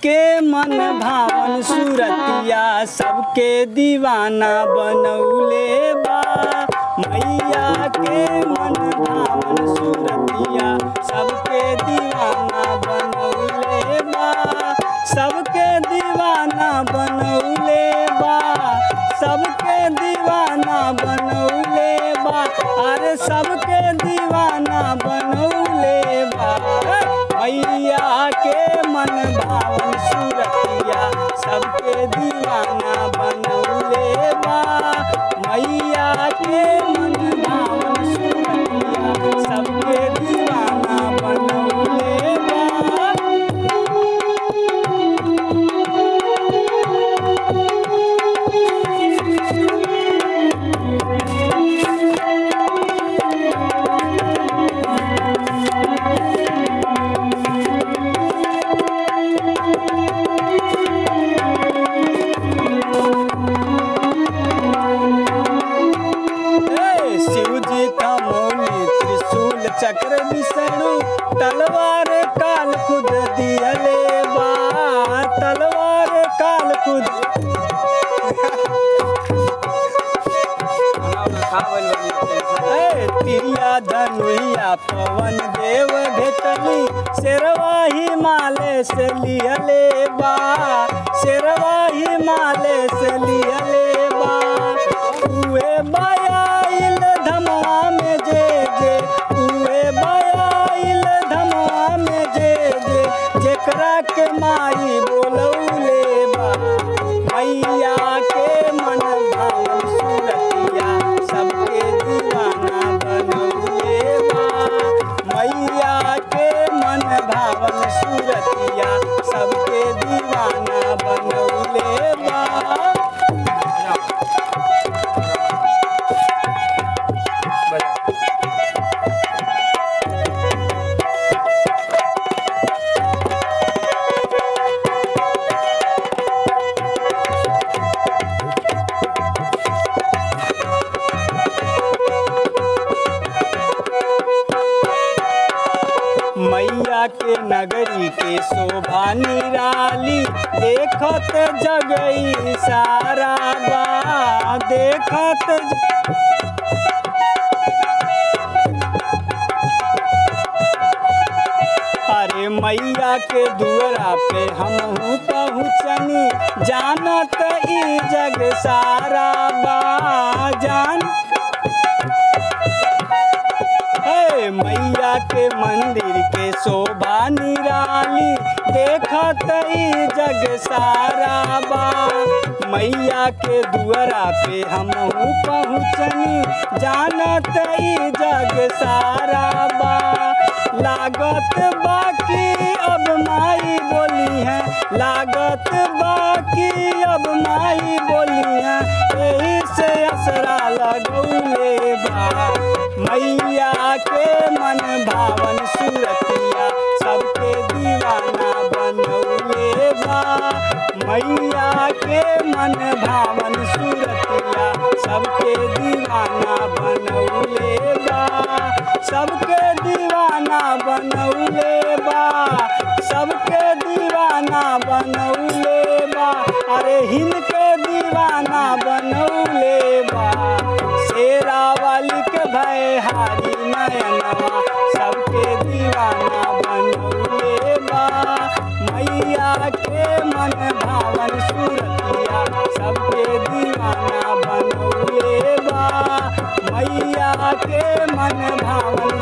के मन भावन सूरतिया सबके दीवाना बनौले बा। मैया के मन भावन सूरतिया सबके दीवाना बनौले बा। सबके दीवाना बनौले बा। सबके दीवाना बनौले बा। अरे सबके दीवाना बनौले बा। मैया के मन भावन सूरतिया सबके दीवाना बनौले बा। मैया के मन भावन सूरतिया सबके दीवाना बनौले बा। चक्र विष्णु तलवार काल खुद दियले बा। तलवार काल खुद तिरिया धनुया पवन देव भेटली शेरवा हिमालय से लियले बा। शेरवा हिमालय से लियले बा। उहे बायाइल धमवा में जे जे जेकरा के माई बोलौले बा। मैया के मन भावन सूरतिया सबके दीवाना बनौले बा। मैया के मन भावन सूरतिया सबके दीवाना बनौले बा। मैया के नगरी के शोभा निराली देखत जगई सारा बा। देखत अरे मैया के दुआरा पे हमहू पहुँचनी जानत ई जग सारा बा। जान मैया के मंदिर के शोभा निराली देखत ई जग सारा बा। मैया के दुआरा पे हमहू पहुँचनी जानत ई जग सारा बा। लागत बाकी अब माई बोली है। लागत बाकी अब माई बोली है। यही से असरा लगौले बा। मैया के मन भावन सूरतिया सबके दीवाना बनौले बा। मैया के मन भावन सूरतिया सबके दीवाना बनौले बा। सबके दीवाना बनौले बा। सबके दीवाना बनौले बा। अरे हिनके दीवाना बनौले बा। शेरा वाली के भय हारी नयनवा सबके दीवाना बनौले बा। मैया के मन भावन सूरतिया सबके दीवाना बनौले बा। मैया के मन भावन